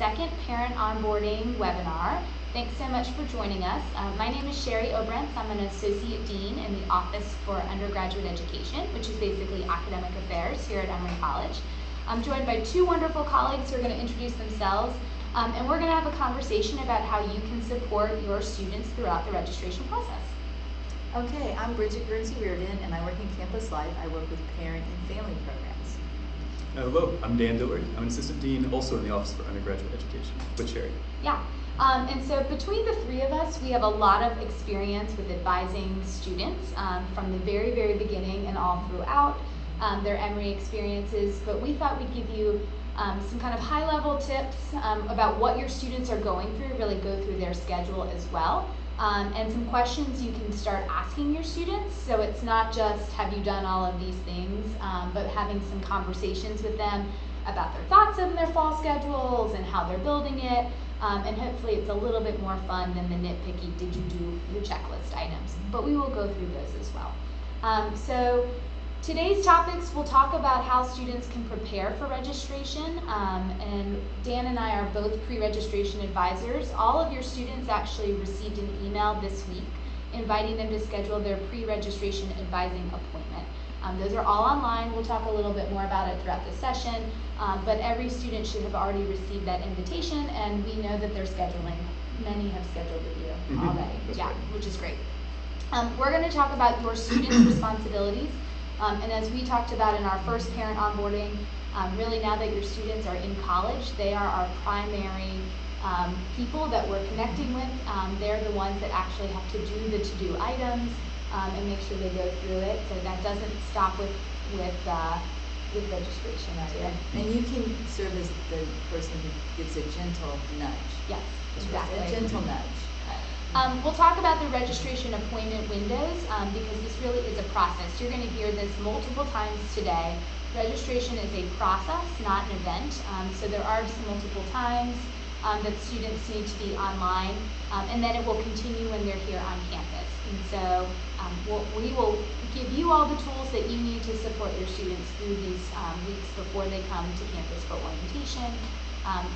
second parent onboarding webinar. Thanks so much for joining us. My name is Sherry Obrentz. I'm an Associate Dean in the Office for Undergraduate Education, which is basically academic affairs here at Emory College. I'm joined by two wonderful colleagues who are going to introduce themselves, and we're going to have a conversation about how you can support your students throughout the registration process. Okay, I'm Bridget Guernsey-Reardon, and I work in Campus Life. I work with parent and family programs. Hello, I'm Dan Dillard. I'm an Assistant Dean, also in the Office for Undergraduate Education, with Sherry. Yeah, and so between the three of us, we have a lot of experience with advising students from the very, very beginning and all throughout their Emory experiences, but we thought we'd give you some kind of high-level tips about what your students are going through, really go through their schedule as well, and some questions you can start asking your students. So it's not just, have you done all of these things, but having some conversations with them about their thoughts on their fall schedules and how they're building it, and hopefully it's a little bit more fun than the nitpicky, did you do your checklist items? But we will go through those as well. So today's topics, we'll talk about how students can prepare for registration, and Dan and I are both pre-registration advisors. All of your students actually received an email this week inviting them to schedule their pre-registration advising appointment. Those are all online. We'll talk a little bit more about it throughout the session, but every student should have already received that invitation, and we know that they're scheduling. Many have scheduled with you already. That's yeah, right. Which is great. We're going to talk about your students' responsibilities. And as we talked about in our first parent onboarding, really now that your students are in college, they are our primary people that we're connecting with. They're the ones that actually have to do the to-do items and make sure they go through it. So that doesn't stop with registration, right? And you can serve as the person who gives a gentle nudge. Yes, exactly. A gentle nudge. We'll talk about the registration appointment windows because this really is a process. You're going to hear this multiple times today. Registration is a process, not an event. So there are some multiple times that students need to be online, and then it will continue when they're here on campus. And so we will give you all the tools that you need to support your students through these weeks before they come to campus for orientation.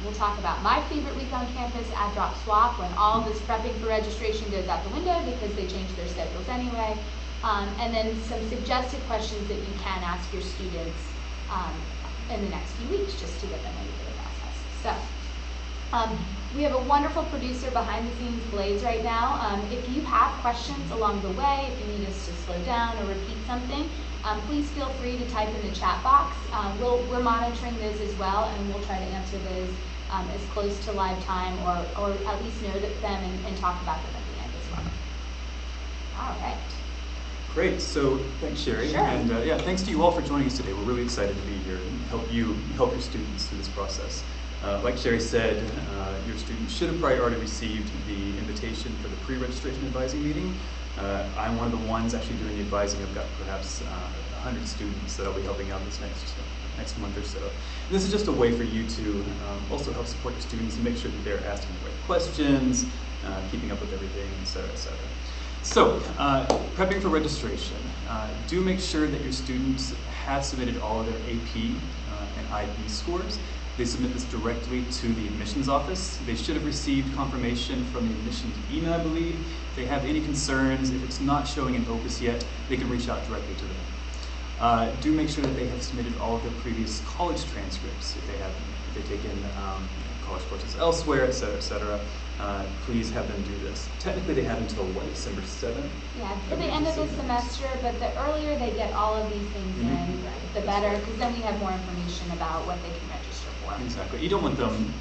We'll talk about my favorite week on campus at Dropswaps, when all this prepping for registration goes out the window because they change their schedules anyway. And then some suggested questions that you can ask your students in the next few weeks just to get them ready for the process. So we have a wonderful producer behind the scenes, Blaze, right now. If you have questions along the way, if you need us to slow down or repeat something, please feel free to type in the chat box. We're monitoring those as well, and we'll try to answer those as close to live time, or at least note them and talk about them at the end as well. All right. Great, so thanks Sherry, Sure. and yeah, thanks to you all for joining us today. We're really excited to be here and help your students through this process. Like Sherry said, your students should have probably already received the invitation for the pre-registration advising meeting. I'm one of the ones actually doing the advising. I've got perhaps 100 students that I'll be helping out this next month or so. And this is just a way for you to also help support your students and make sure that they're asking the right questions, keeping up with everything, et cetera, et cetera. So, prepping for registration. Do make sure that your students have submitted all of their AP and IB scores. They submit this directly to the admissions office. They should have received confirmation from the admissions email, I believe. If they have any concerns, if it's not showing in Opus yet, they can reach out directly to them. Do make sure that they have submitted all of their previous college transcripts. If they've taken college courses elsewhere, et cetera, please have them do this. Technically, they have until what, December 7th? Yeah, at the end of the semester, but the earlier they get all of these things in, the better, because then we have more information about what they can register for. Exactly. You don't want them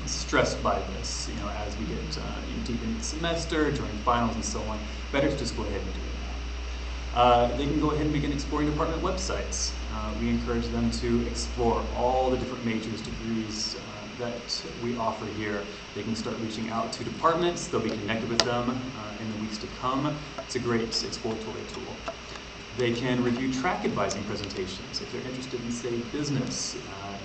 stressed by this, as we get deep into the semester, during finals and so on. Better to just go ahead and do it now. They can go ahead and begin exploring department websites. We encourage them to explore all the different majors, degrees that we offer here. They can start reaching out to departments. They'll be connected with them in the weeks to come. It's a great exploratory tool. They can review track advising presentations if they're interested in, say, business,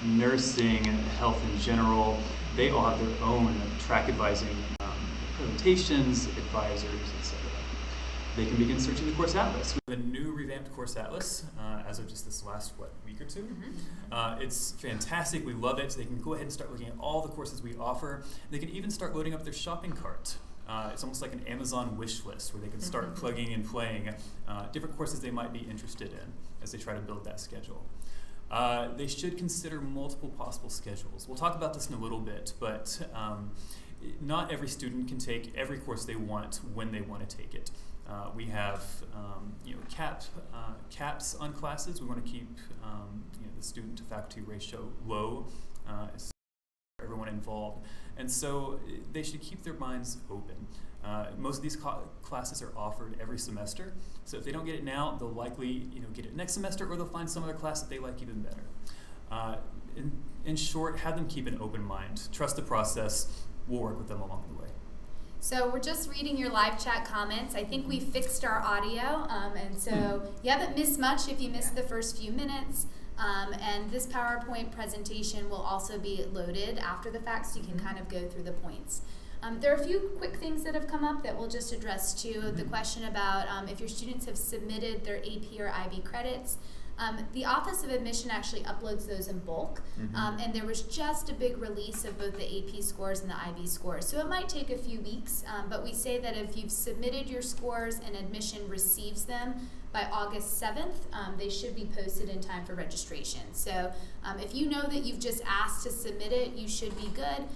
nursing, and health in general. They all have their own track advising presentations, advisors, etc. they can begin searching the course atlas. We have a new revamped course atlas as of just this last, week or two. It's fantastic. We love it. They can go ahead and start looking at all the courses we offer. They can even start loading up their shopping cart. It's almost like an Amazon wish list where they can start plugging and playing different courses they might be interested in as they try to build that schedule. They should consider multiple possible schedules. We'll talk about this in a little bit, but not every student can take every course they want when they want to take it. We have caps on classes. We want to keep the student to faculty ratio low for everyone involved, and so they should keep their minds open. Most of these classes are offered every semester, so if they don't get it now, they'll likely get it next semester, or they'll find some other class that they like even better. In short, have them keep an open mind. Trust the process. We'll work with them along the way. So we're just reading your live chat comments. I think we fixed our audio, and so you haven't missed much if you missed the first few minutes. And this PowerPoint presentation will also be loaded after the fact, so you can kind of go through the points. There are a few quick things that have come up that we'll just address too. The question about if your students have submitted their AP or IB credits. The Office of Admission actually uploads those in bulk, and there was just a big release of both the AP scores and the IB scores. So it might take a few weeks, but we say that if you've submitted your scores and admission receives them by August 7th, they should be posted in time for registration. So if you know that you've just asked to submit it, you should be good.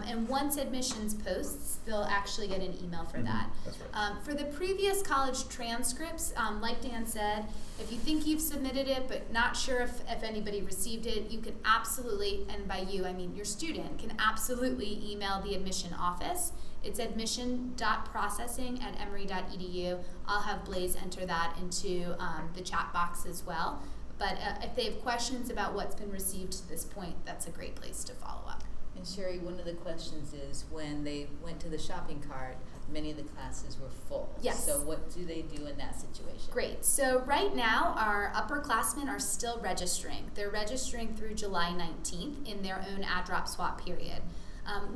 And once admissions posts, they'll actually get an email for that. That's right. For the previous college transcripts, like Dan said, if you think you've submitted it but not sure if anybody received it, you can absolutely, and by you I mean your student, can absolutely email the admission office. It's admission.processing@emory.edu. I'll have Blaze enter that into the chat box as well. But if they have questions about what's been received to this point, that's a great place to follow up. And Sherry, one of the questions is when they went to the shopping cart, many of the classes were full. Yes. So what do they do in that situation? Great. So right now, our upperclassmen are still registering. They're registering through July 19th in their own Dropswap period.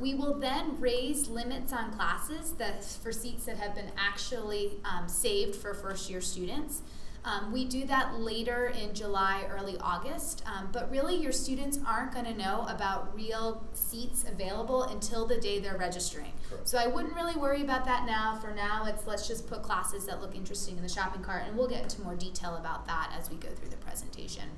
We will then raise limits on classes for seats that have been actually saved for first-year students. We do that later in July, early August, but really your students aren't going to know about real seats available until the day they're registering. Correct. So I wouldn't really worry about that now. For now, let's just put classes that look interesting in the shopping cart, and we'll get into more detail about that as we go through the presentation.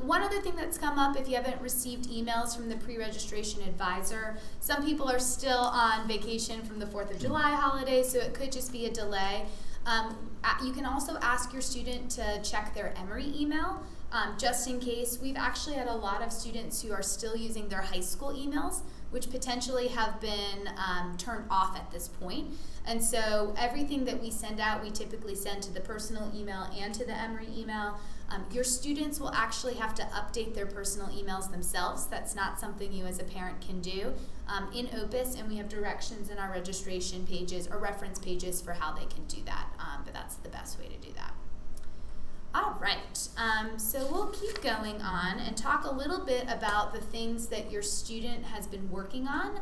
One other thing that's come up, if you haven't received emails from the pre-registration advisor, some people are still on vacation from the 4th of July holiday, so it could just be a delay. You can also ask your student to check their Emory email, just in case. We've actually had a lot of students who are still using their high school emails, which potentially have been turned off at this point. And so everything that we send out, we typically send to the personal email and to the Emory email. Your students will actually have to update their personal emails themselves. That's not something you as a parent can do in Opus, and we have directions in our registration pages or reference pages for how they can do that, but that's the best way to do that. All right, so we'll keep going on and talk a little bit about the things that your student has been working on.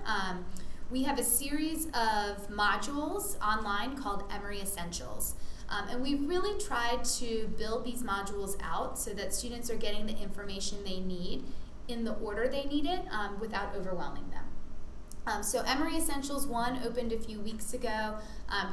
We have a series of modules online called Emory Essentials. And we've really tried to build these modules out so that students are getting the information they need in the order they need it without overwhelming them. So Emory Essentials 1 opened a few weeks ago.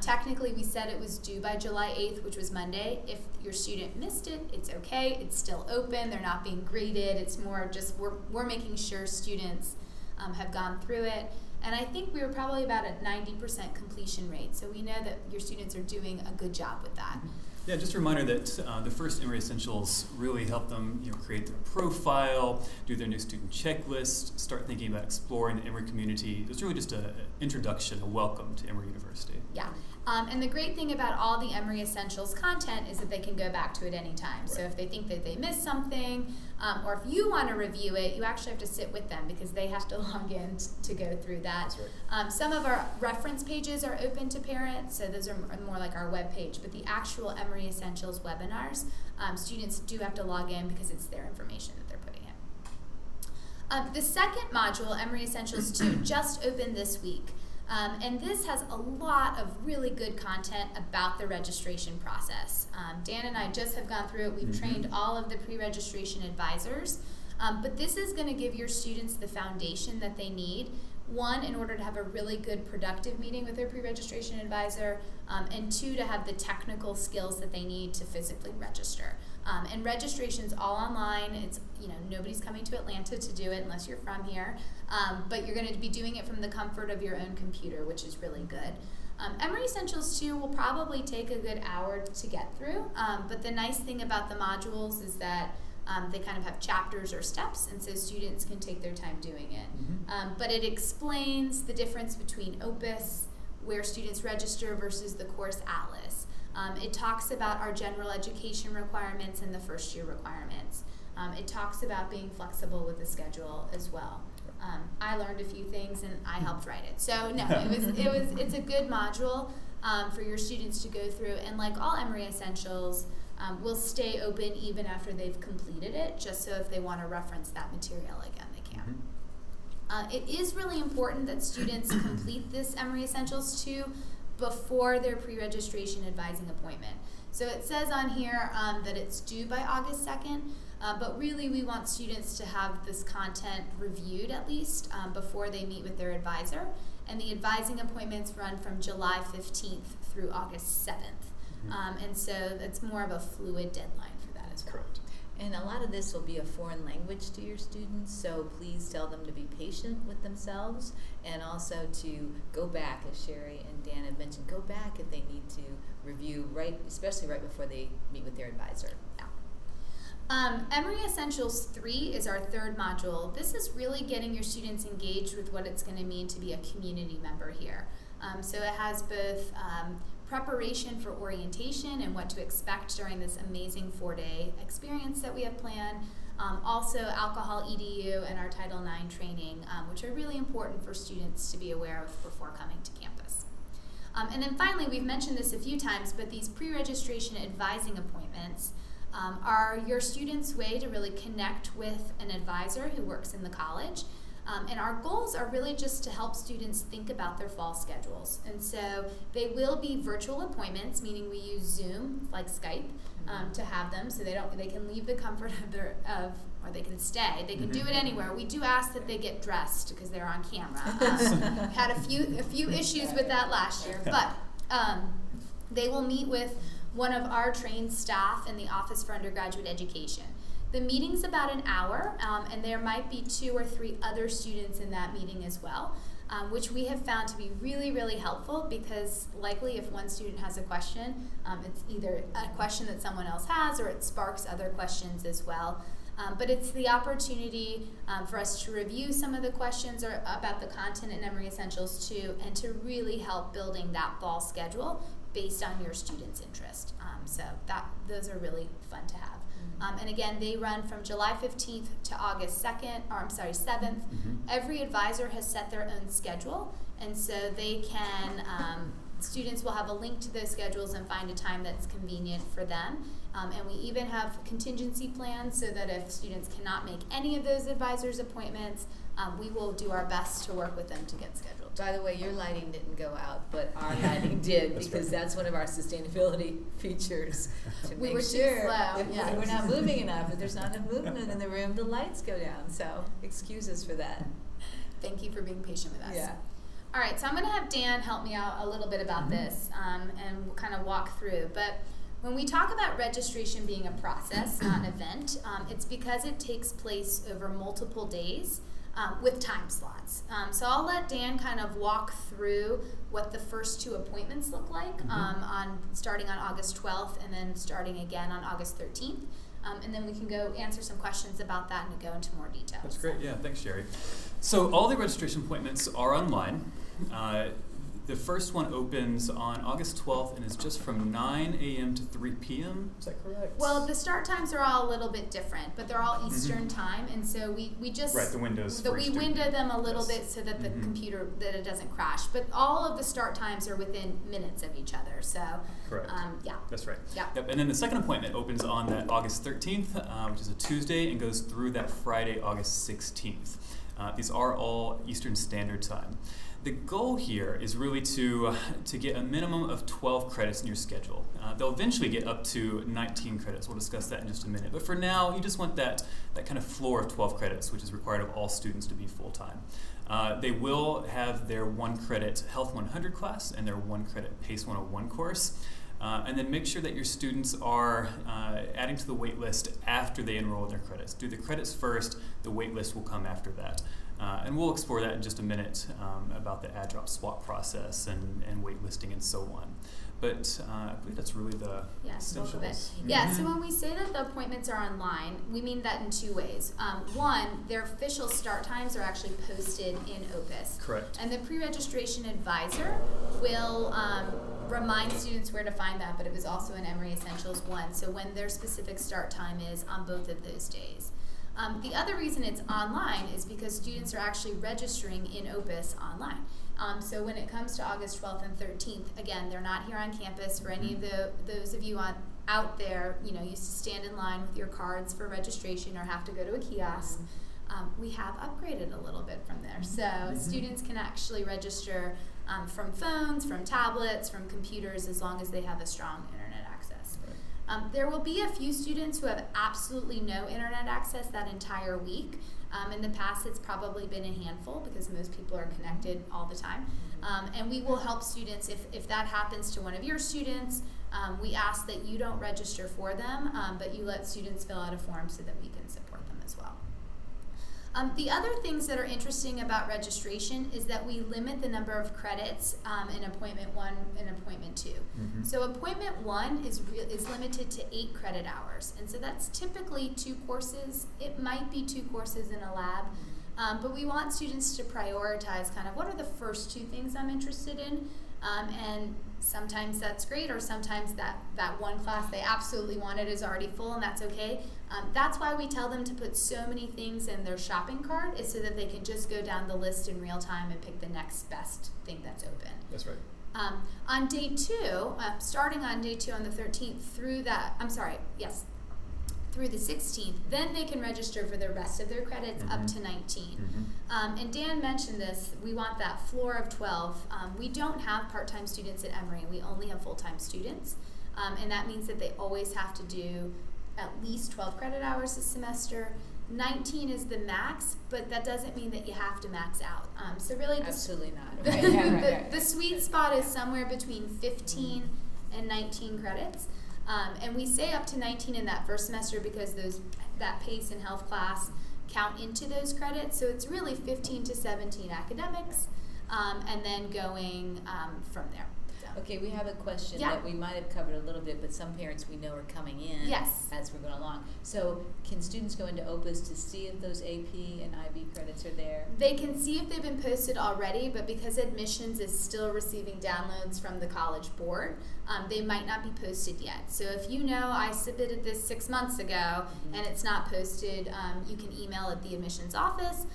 Technically, we said it was due by July 8th, which was Monday. If your student missed it, it's okay. It's still open. They're not being graded. It's more just we're making sure students have gone through it. And I think we were probably about a 90% completion rate. So we know that your students are doing a good job with that. Yeah, just a reminder that the first Emory Essentials really help them create their profile, do their new student checklist, start thinking about exploring the Emory community. It was really just an introduction, a welcome to Emory University. Yeah, and the great thing about all the Emory Essentials content is that they can go back to it anytime. Right. So if they think that they missed something, or if you want to review it, you actually have to sit with them because they have to log in to go through that. That's right. Some of our reference pages are open to parents, so those are more like our web page, but the actual Emory Essentials webinars, students do have to log in because it's their information that they're putting in. The second module, Emory Essentials 2, just opened this week. And this has a lot of really good content about the registration process. Dan and I just have gone through it. We've trained all of the pre-registration advisors. But this is going to give your students the foundation that they need. One, in order to have a really good productive meeting with their pre-registration advisor, and two, to have the technical skills that they need to physically register. And registration's all online. It's, nobody's coming to Atlanta to do it unless you're from here, but you're going to be doing it from the comfort of your own computer, which is really good. Emory Essentials 2 will probably take a good hour to get through, but the nice thing about the modules is that they kind of have chapters or steps, and so students can take their time doing it. But it explains the difference between Opus, where students register, versus the course Atlas. It talks about our general education requirements and the first year requirements. It talks about being flexible with the schedule as well. I learned a few things and I helped write it. So no, it's a good module for your students to go through, and like all Emory Essentials, will stay open even after they've completed it, just so if they want to reference that material again, they can. It is really important that students complete this Emory Essentials 2 before their pre-registration advising appointment. So it says on here that it's due by August 2nd, but really we want students to have this content reviewed at least before they meet with their advisor. And the advising appointments run from July 15th through August 7th. And so it's more of a fluid deadline for that as well. Correct. And a lot of this will be a foreign language to your students, so please tell them to be patient with themselves, and also to go back, as Sherry and Dan have mentioned, go back if they need to review, especially right before they meet with their advisor. Emory Essentials 3 is our third module. This is really getting your students engaged with what it's going to mean to be a community member here. So it has both preparation for orientation and what to expect during this amazing 4-day experience that we have planned. Also alcohol EDU and our Title IX training, which are really important for students to be aware of before coming to campus. And then finally, we've mentioned this a few times, but these pre-registration advising appointments are your students' way to really connect with an advisor who works in the college. And our goals are really just to help students think about their fall schedules. And so they will be virtual appointments, meaning we use Zoom, like Skype, to have them, so they can leave the comfort or they can stay. They can do it anywhere. We do ask that they get dressed because they're on camera. Had a few issues with that last year, but they will meet with one of our trained staff in the Office for Undergraduate Education. The meeting's about an hour, and there might be 2 or 3 other students in that meeting as well, which we have found to be really, really helpful, because likely if one student has a question, it's either a question that someone else has or it sparks other questions as well. But it's the opportunity for us to review some of the questions about the content in Emory Essentials 2, and to really help building that fall schedule based on your students' interest. So those are really fun to have. And again, they run from July 15th to August 7th. Every advisor has set their own schedule, and so they can, students will have a link to those schedules and find a time that's convenient for them. And we even have contingency plans so that if students cannot make any of those advisors' appointments, we will do our best to work with them to get scheduled. By the way, your lighting didn't go out, but our lighting did, because that's one of our sustainability features. To We make were too sure slow, if yes. we're not moving enough, if there's not enough movement in the room, the lights go down. So excuse us for that. Thank you for being patient with us. Yeah. All right, so I'm going to have Dan help me out a little bit about this, and we'll kind of walk through. But when we talk about registration being a process, not an event, it's because it takes place over multiple days with time slots. So I'll let Dan kind of walk through what the first 2 appointments look like, starting on August 12th and then starting again on August 13th. And then we can go answer some questions about that and go into more details. That's great. Yeah, thanks, Sherry. So all the registration appointments are online. The first one opens on August 12th and is just from 9 a.m. to 3 p.m. Is that correct? Well, the start times are all a little bit different, but they're all Eastern time, and so we just the windows. We window them a little bit so that the computer it doesn't crash. But all of the start times are within minutes of each other. So correct. Yeah. That's right. Yeah. Yep. And then the second appointment opens on that August 13th, which is a Tuesday, and goes through that Friday, August 16th. These are all Eastern Standard Time. The goal here is really to get a minimum of 12 credits in your schedule. They'll eventually get up to 19 credits. We'll discuss that in just a minute. But for now, you just want that kind of floor of 12 credits, which is required of all students to be full-time. They will have their 1 credit Health 100 class and their 1 credit PACE 101 course. And then make sure that your students are adding to the wait list after they enroll in their credits. Do the credits first, the wait list will come after that. And we'll explore that in just a minute about the Dropswaps process and wait listing and so on. But I believe that's really the essentials. Bulk of it. Yeah, so when we say that the appointments are online, we mean that in 2 ways. One, their official start times are actually posted in Opus. Correct. And the pre-registration advisor will remind students where to find that, but it was also in Emory Essentials 1, so when their specific start time is on both of those days. The other reason it's online is because students are actually registering in Opus online. So when it comes to August 12th and 13th, again, they're not here on campus. For any of those of you out there, used to stand in line with your cards for registration or have to go to a kiosk, we have upgraded a little bit from there. So students can actually register from phones, from tablets, from computers, as long as they have a strong internet access. There will be a few students who have absolutely no internet access that entire week. In the past, it's probably been a handful because most people are connected all the time. And we will help students if that happens to one of your students. We ask that you don't register for them, but you let students fill out a form so that we can support them as well. The other things that are interesting about registration is that we limit the number of credits in appointment 1 and appointment 2. So appointment 1 is limited to 8 credit hours, and so that's typically 2 courses. It might be 2 courses in a lab, but we want students to prioritize kind of what are the first 2 things I'm interested in, and sometimes that's great, or sometimes that one class they absolutely wanted is already full, and that's okay. That's why we tell them to put so many things in their shopping cart, is so that they can just go down the list in real time and pick the next best thing that's open. That's right. On day 2, starting on day 2 on the 13th through the 16th, then they can register for the rest of their credits up to 19. And Dan mentioned this, we want that floor of 12. We don't have part-time students at Emory, we only have full-time students. And that means that they always have to do at least 12 credit hours a semester. 19 is the max, but that doesn't mean that you have to max out. So really, Absolutely not. the sweet spot is somewhere between 15 and 19 credits. And we say up to 19 in that first semester because that PACE and health class count into those credits. So it's really 15 to 17 academics, and then going from there. Okay, we have a question Yeah. that we might have covered a little bit, but some parents we know are coming in Yes. as we're going along. So can students go into Opus to see if those AP and IB credits are there? They can see if they've been posted already, but because admissions is still receiving downloads from the College Board, they might not be posted yet. So if you know I submitted this 6 months ago and it's not posted, you can email at the admissions office.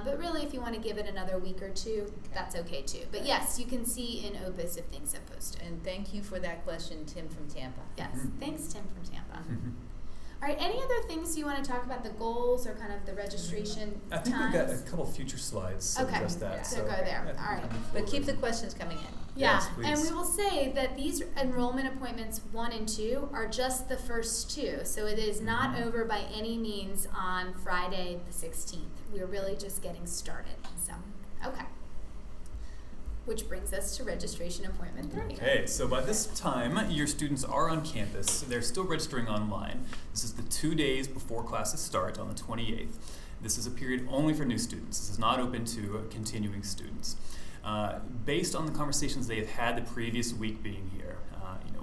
But really, if you want to give it another week or 2, that's okay too. But yes, you can see in Opus if things have posted. And thank you for that question, Tim from Tampa. Yes, thanks Tim from Tampa. All right, any other things you want to talk about, the goals or kind of the registration I think times? we've got a couple future slides to Okay, address that. so go there. All right. But keep the questions coming in. Yeah, Yes, and please. we will say that these enrollment appointments 1 and 2 are just the first 2, so it is not over by any means on Friday the 16th. We're really just getting started. So, okay. Which brings us to registration appointment 3. Okay, so by this time, your students are on campus. They're still registering online. This is the 2 days before classes start on the 28th. This is a period only for new students. This is not open to continuing students. Based on the conversations they have had the previous week being here,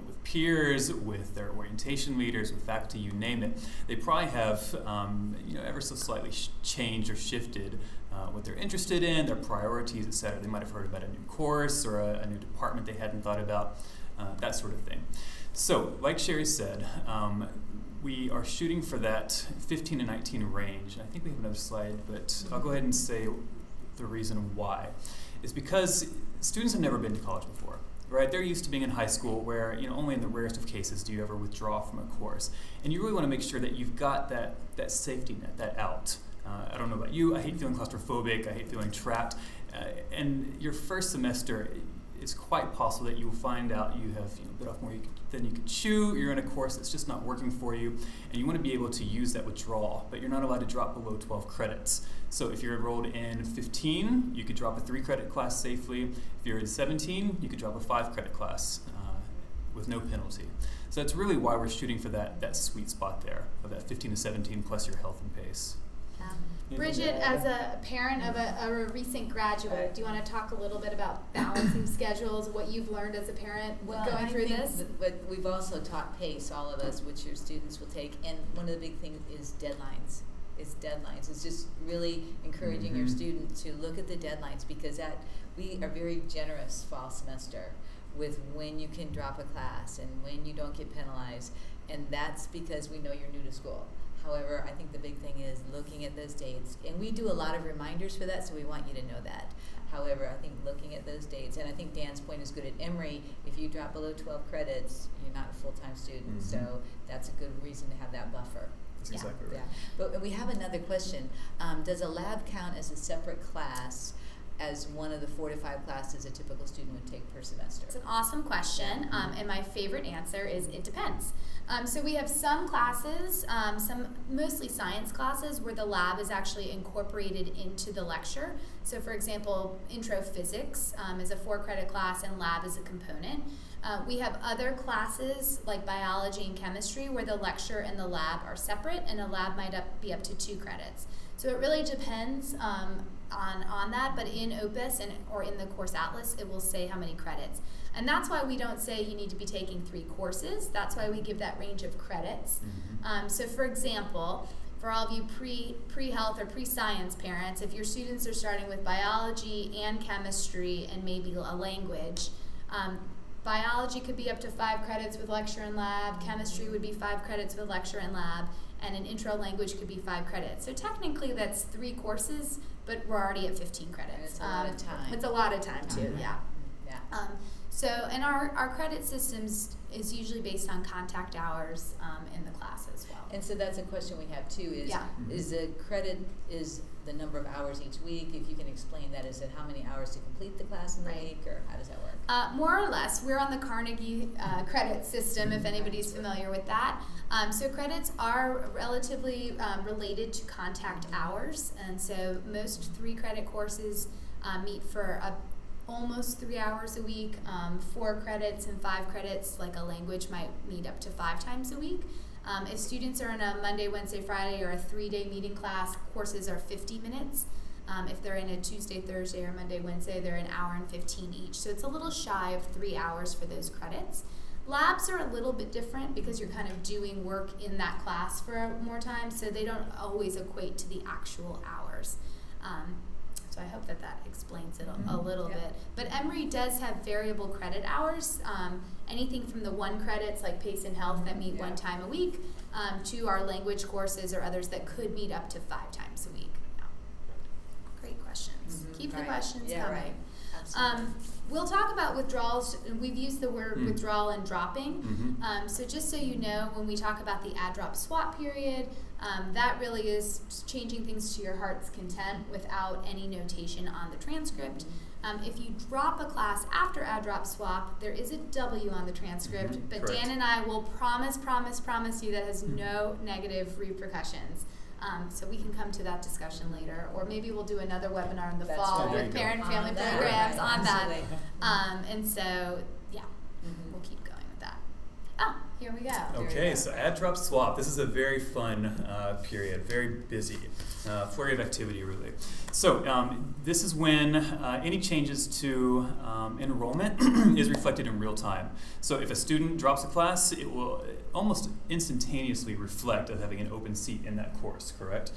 with peers, with their orientation leaders, with faculty, you name it, they probably have, ever so slightly changed or shifted what they're interested in, their priorities, etc. They might have heard about a new course or a new department they hadn't thought about, that sort of thing. So, like Sherry said, we are shooting for that 15 to 19 range. I think we have another slide, but I'll go ahead and say the reason why. It's because students have never been to college before, right? They're used to being in high school where, only in the rarest of cases do you ever withdraw from a course. And you really want to make sure that you've got that safety net, that out. I don't know about you, I hate feeling claustrophobic, I hate feeling trapped. And your first semester, it's quite possible that you will find out you have bit off more than you could chew, you're in a course that's just not working for you, and you want to be able to use that withdrawal, but you're not allowed to drop below 12 credits. So if you're enrolled in 15, you could drop a 3-credit class safely. If you're in 17, you could drop a 5-credit class with no penalty. So that's really why we're shooting for that sweet spot there, of that 15 to 17 plus your health and pace. Bridget, as a parent of a recent graduate, do you want to talk a little bit about balancing schedules, what you've learned as a parent going through this? But we've also taught PACE, all of us, which your students will take, and one of the big things is deadlines. It's just really encouraging your students to look at the deadlines, because we are very generous fall semester with when you can drop a class and when you don't get penalized, and that's because we know you're new to school. However, I think the big thing is looking at those dates, and we do a lot of reminders for that, so we want you to know that. However, I think looking at those dates, and I think Dan's point is good at Emory, if you drop below 12 credits, you're not a full-time student, so that's a good reason to have that buffer. That's exactly right. Yeah. But we have another question. Does a lab count as a separate class as one of the 4 to 5 classes a typical student would take per semester? It's an awesome question, and my favorite answer is it depends. So we have some classes, some mostly science classes, where the lab is actually incorporated into the lecture. So for example, intro physics is a 4-credit class and lab is a component. We have other classes like biology and chemistry where the lecture and the lab are separate, and a lab might be up to 2 credits. So it really depends on that, but in Opus or in the course atlas, it will say how many credits. And that's why we don't say you need to be taking 3 courses. That's why we give that range of credits. So for example, for all of you pre-health or pre-science parents, if your students are starting with biology and chemistry and maybe a language, biology could be up to 5 credits with lecture and lab, chemistry would be 5 credits with lecture and lab, and an intro language could be 5 credits. So technically that's 3 courses, but we're already at 15 credits. And it's a lot of time. It's a lot of time too, yeah. Yeah. And our credit systems is usually based on contact hours in the class as well. And so that's a question we have too, is the credit is the number of hours each week? If you can explain that, is it how many hours to complete the class in the week, or how does that work? More or less, we're on the Carnegie credit system, if anybody's familiar with that. So credits are relatively related to contact hours, and so most 3-credit courses meet for almost 3 hours a week. 4 credits and 5 credits, like a language, might meet up to 5 times a week. If students are in a Monday, Wednesday, Friday, or a 3-day meeting class, courses are 50 minutes. If they're in a Tuesday, Thursday, or Monday, Wednesday, they're an hour and 15 each. So it's a little shy of 3 hours for those credits. Labs are a little bit different because you're kind of doing work in that class for more time, so they don't always equate to the actual hours. So I hope that explains it a little bit. But Emory does have variable credit hours, anything from the 1 credits like PACE and Health that meet 1 time a week, to our language courses or others that could meet up to 5 times a week. Yeah. Great questions. Keep the questions coming. Right. Absolutely. We'll talk about withdrawals. We've used the word withdrawal and dropping. So just so you know, when we talk about the add-drop swap period, that really is changing things to your heart's content without any notation on the transcript. If you drop a class after add-drop swap, there is a W on the transcript, but Correct. Dan and I will promise you that has no negative repercussions. So we can come to that discussion later, or maybe we'll do another webinar in the fall there with you go. parent and family On that, programs right, on that. absolutely. And so, yeah, we'll keep going with that. Oh, here we go. Okay, so add, drop, swap. This is a very fun period, very busy, flurry of activity, really. So this is when any changes to enrollment is reflected in real time. So if a student drops a class, it will almost instantaneously reflect as having an open seat in that course, correct?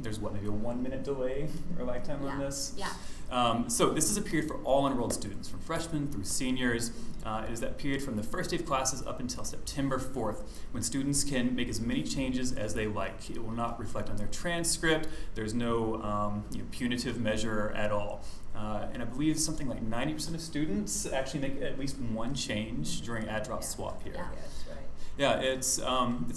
There's maybe a 1-minute delay or lifetime on this? Yeah. So this is a period for all enrolled students, from freshmen through seniors. It is that period from the first day of classes up until September 4th, when students can make as many changes as they like. It will not reflect on their transcript. There's no punitive measure at all. And I believe something like 90% of students actually make at least 1 change during add-drop swap here. Yeah, that's right. Yeah, it's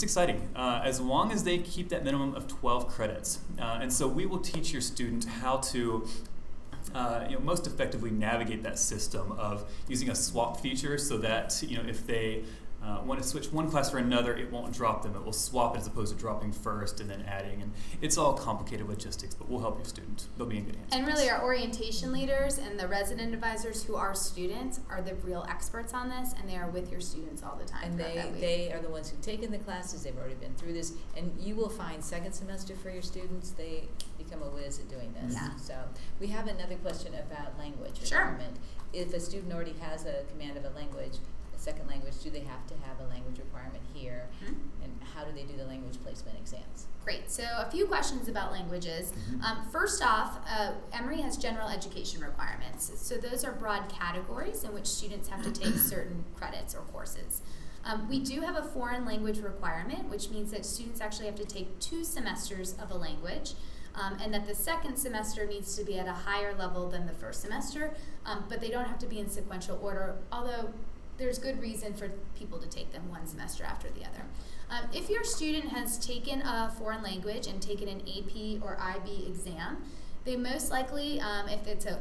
exciting as long as they keep that minimum of 12 credits. And so we will teach your student how to most effectively navigate that system of using a swap feature so that if they want to switch one class for another, it won't drop them. It will swap it as opposed to dropping first and then adding. And it's all complicated logistics, but we'll help your student. They'll be in good hands. And really, our orientation leaders and the resident advisors who are students are the real experts on this, and they are with your students all the time. And they are the ones who've taken the classes. They've already been through this. And you will find second semester for your students, they become a whiz at doing this. Yeah. So we have another question about language Sure. requirement. If a student already has a command of a language, a second language, do they have to have a language requirement here? Mm-hmm. And how do they do the language placement exams? Great. So a few questions about languages. First off, Emory has general education requirements. So those are broad categories in which students have to take certain credits or courses. We do have a foreign language requirement, which means that students actually have to take 2 semesters of a language, and that the second semester needs to be at a higher level than the first semester, but they don't have to be in sequential order, although there's good reason for people to take them one semester after the other. If your student has taken a foreign language and taken an AP or IB exam, they most likely, if it's a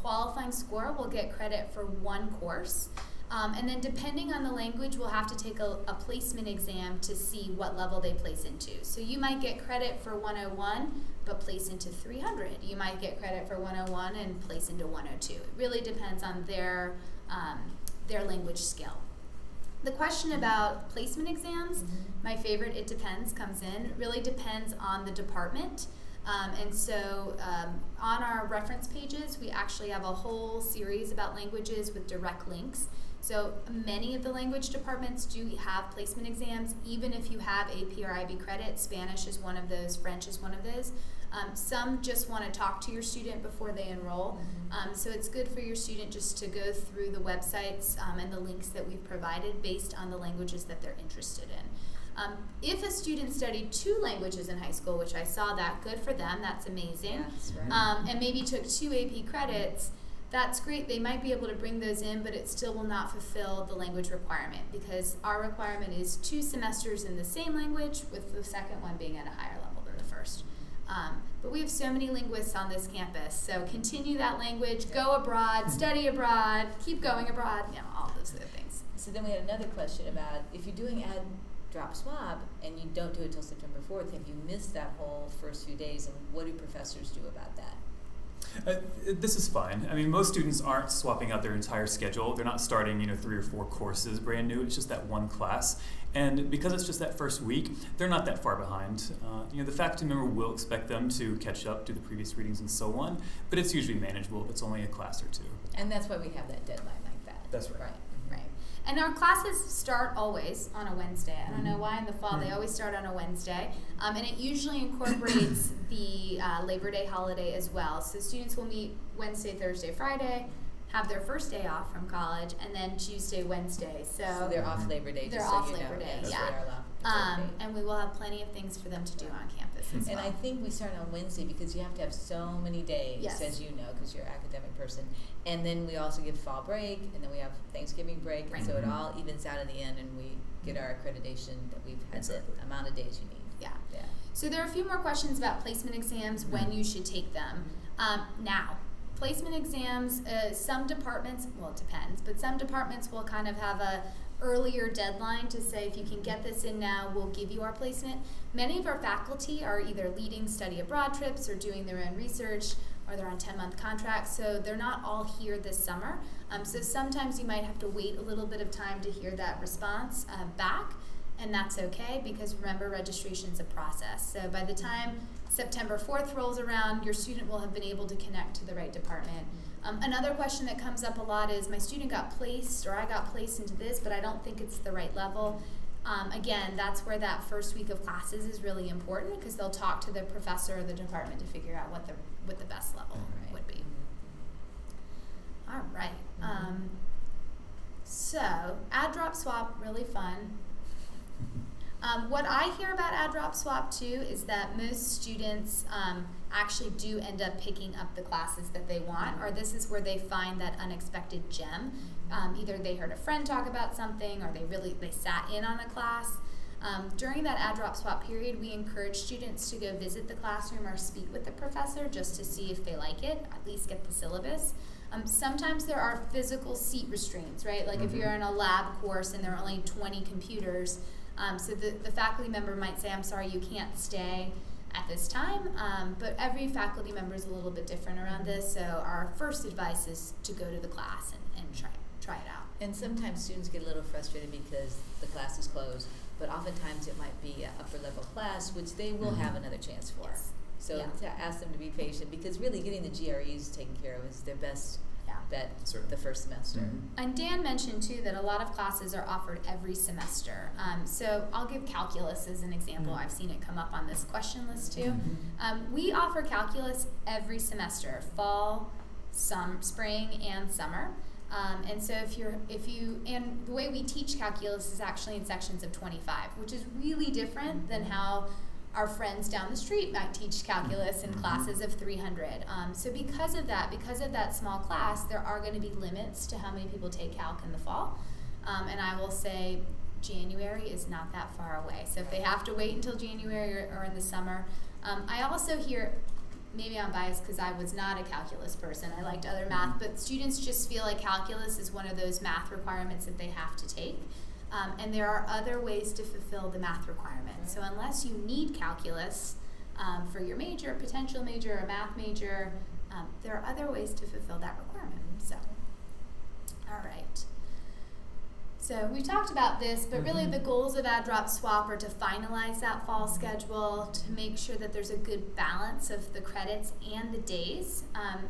qualifying score, will get credit for 1 course. And then depending on the language, we'll have to take a placement exam to see what level they place into. So you might get credit for 101, but place into 300. You might get credit for 101 and place into 102. It really depends on their language skill. The question about placement exams, my favorite, it depends, comes in. It really depends on the department. And so on our reference pages, we actually have a whole series about languages with direct links. So many of the language departments do have placement exams, even if you have AP or IB credit. Spanish is one of those, French is one of those. Some just want to talk to your student before they enroll. So it's good for your student just to go through the websites and the links that we've provided based on the languages that they're interested in. If a student studied 2 languages in high school, which I saw that, good for them, that's amazing. Yes, right. And maybe took 2 AP credits, that's great. They might be able to bring those in, but it still will not fulfill the language requirement because our requirement is 2 semesters in the same language, with the second one being at a higher level than the first. But we have so many linguists on this campus, so continue that language, go abroad, study abroad, keep going abroad, all those good things. So then we had another question about if you're doing drop swab and you don't do it till September 4th, have you missed that whole first few days, and what do professors do about that? This is fine. I mean, most students aren't swapping out their entire schedule. They're not starting, 3 or 4 courses brand new. It's just that one class. And because it's just that first week, they're not that far behind. The faculty member will expect them to catch up, do the previous readings and so on, but it's usually manageable if it's only a class or 2. And that's why we have that deadline like that. That's right. Right. And our classes start always on a Wednesday. I don't know why in the fall they always start on a Wednesday. And it usually incorporates the Labor Day holiday as well. So students will meet Wednesday, Thursday, Friday, have their first day off from college, and then Tuesday, Wednesday. So they're off Labor Day, they're just so off you Labor know. Day, Yes, yeah. they are allowed. And we will have plenty of things for them to do on campus as And well. I think we start on Wednesday because you have to have so many days, Yes. as you know, because you're an academic person. And then we also give fall break, and then we have Thanksgiving break, Right. and so it all evens out at the end, and we get our accreditation that we've had Exactly. the amount of days you need. Yeah. Yeah. So there are a few more questions about placement exams, when you should take them. Now, placement exams, some departments, well, it depends, but some departments will kind of have a earlier deadline to say, if you can get this in now, we'll give you our placement. Many of our faculty are either leading study abroad trips or doing their own research, or they're on 10-month contracts, so they're not all here this summer. So sometimes you might have to wait a little bit of time to hear that response back, and that's okay, because remember, registration's a process. So by the time September 4th rolls around, your student will have been able to connect to the right department. Another question that comes up a lot is, my student got placed, or I got placed into this, but I don't think it's the right level. Again, that's where that first week of classes is really important, because they'll talk to the professor or the department to figure out what the best level would be. All right. So, add drop swap, really fun. What I hear about Dropswap too is that most students actually do end up picking up the classes that they want, or this is where they find that unexpected gem. Either they heard a friend talk about something, or they sat in on a class. During that Dropswap period, we encourage students to go visit the classroom or speak with the professor just to see if they like it, at least get the syllabus. Sometimes there are physical seat restraints, right? Like if you're in a lab course and there are only 20 computers, so the faculty member might say, I'm sorry, you can't stay at this time, but every faculty member is a little bit different around this, so our first advice is to go to the class and try it out. And sometimes students get a little frustrated because the class is closed, but oftentimes it might be an upper level class, which they will have another chance for. Yes. So to ask them to be patient, because really getting the GREs taken care of is their best bet the first semester. And Dan mentioned too that a lot of classes are offered every semester. So I'll give calculus as an example. I've seen it come up on this question list too. We offer calculus every semester, fall, spring, and summer. And so and the way we teach calculus is actually in sections of 25, which is really different than how our friends down the street might teach calculus in classes of 300. So because of that small class, there are going to be limits to how many people take calc in the fall. And I will say January is not that far away. So if they have to wait until January or in the summer. I also hear, maybe I'm biased because I was not a calculus person. I liked other math, but students just feel like calculus is one of those math requirements that they have to take. And there are other ways to fulfill the math requirement. So unless you need calculus for your major, potential major, or math major, there are other ways to fulfill that requirement. So, all right. So we talked about this, but really the goals of Dropswap are to finalize that fall schedule, to make sure that there's a good balance of the credits and the days.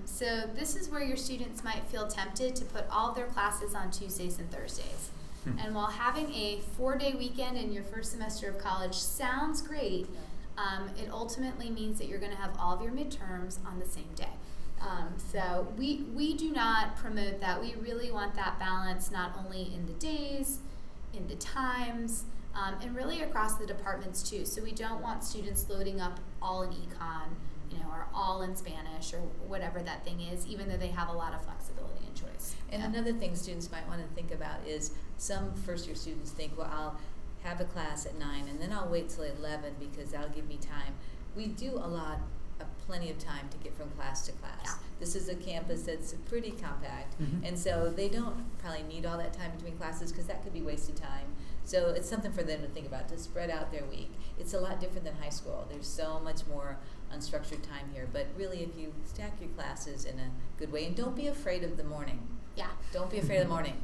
So this is where your students might feel tempted to put all their classes on Tuesdays and Thursdays. And while having a 4-day weekend in your first semester of college sounds great, it ultimately means that you're going to have all of your midterms on the same day. So we do not promote that. We really want that balance not only in the days, in the times, and really across the departments too. So we don't want students loading up all in econ, or all in Spanish or whatever that thing is, even though they have a lot of flexibility and choice. And another thing students might want to think about is some first-year students think, well, I'll have a class at 9 and then I'll wait till 11 because that'll give me time. We do plenty of time to get from class to class. Yeah. This is a campus that's pretty compact, and so they don't probably need all that time between classes because that could be wasted time. So it's something for them to think about, to spread out their week. It's a lot different than high school. There's so much more unstructured time here, but really if you stack your classes in a good way, and don't be afraid of the morning. Yeah. Don't be afraid of the morning.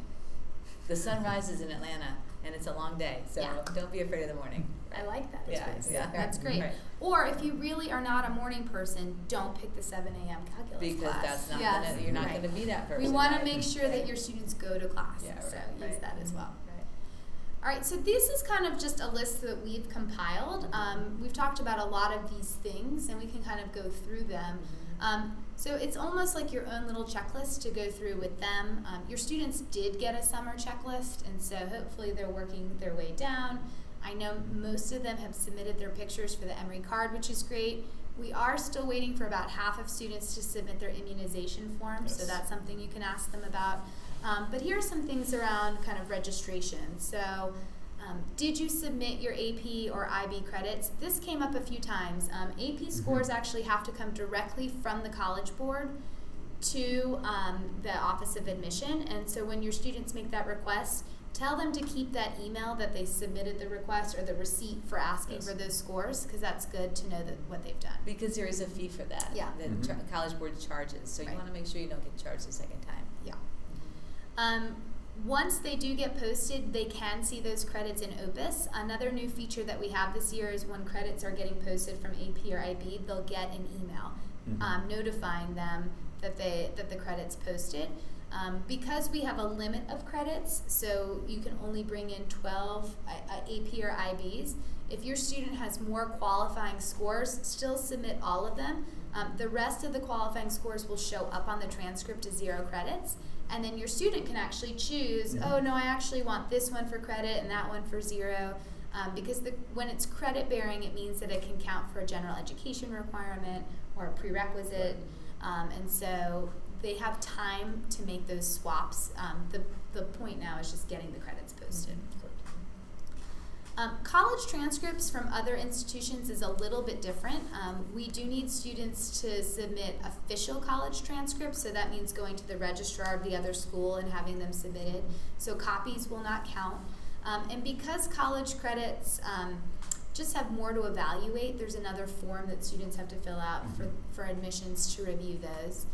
The sun rises in Atlanta, and it's a long day, so don't be afraid of the morning. I like that. That's great. Right. Or if you really are not a morning person, don't pick the 7 a.m. calculus because class. that's not you're not going to be that person. We want to make sure that your students go to class, use that as well. All right, so this is kind of just a list that we've compiled. We've talked about a lot of these things, and we can kind of go through them. So it's almost like your own little checklist to go through with them. Your students did get a summer checklist, and so hopefully they're working their way down. I know most of them have submitted their pictures for the Emory card, which is great. We are still waiting for about half of students to submit their immunization forms, so that's something you can ask them about. But here are some things around kind of registration. So did you submit your AP or IB credits? This came up a few times. AP scores actually have to come directly from the College Board to the Office of Admission, and so when your students make that request, tell them to keep that email that they submitted the request or the receipt for asking for those scores, because that's good to know what they've done. Because there is a fee for that. Yeah. The College Board charges, so you want to make sure you don't get charged the second time. Yeah. Once they do get posted, they can see those credits in Opus. Another new feature that we have this year is when credits are getting posted from AP or IB, they'll get an email notifying them that the credits posted. Because we have a limit of credits, so you can only bring in 12 AP or IBs. If your student has more qualifying scores, still submit all of them. The rest of the qualifying scores will show up on the transcript as 0 credits, and then your student can actually choose, oh no, I actually want this one for credit and that one for 0. because when it's credit bearing, it means that it can count for a general education requirement or a prerequisite, and so they have time to make those swaps. The point now is just getting the credits posted. College transcripts from other institutions is a little bit different. We do need students to submit official college transcripts, so that means going to the registrar of the other school and having them submitted. So copies will not count. And because college credits just have more to evaluate, there's another form that students have to fill out for admissions to review those.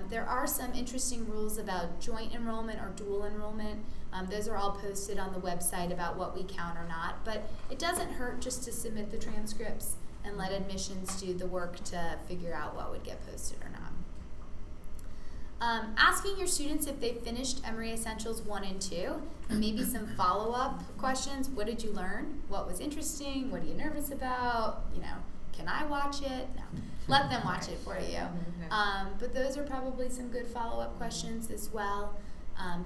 There are some interesting rules about joint enrollment or dual enrollment. Those are all posted on the website about what we count or not, but it doesn't hurt just to submit the transcripts and let admissions do the work to figure out what would get posted or not. Asking your students if they finished Emory Essentials 1 and 2, and maybe some follow-up questions. What did you learn? What was interesting? What are you nervous about? Can I watch it? No. Let them watch it for you. But those are probably some good follow-up questions as well.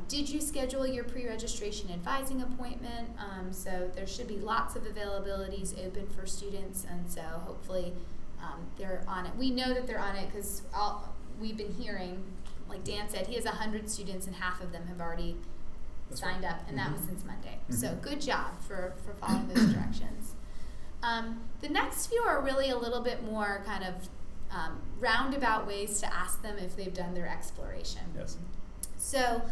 Did you schedule your pre-registration advising appointment? So there should be lots of availabilities open for students, and so hopefully they're on it. We know that they're on it because we've been hearing, like Dan said, he has 100 students and half of them have already signed up, and that was since Monday. So good job for following those directions. The next few are really a little bit more kind of roundabout ways to ask them if they've done their exploration. Yes. So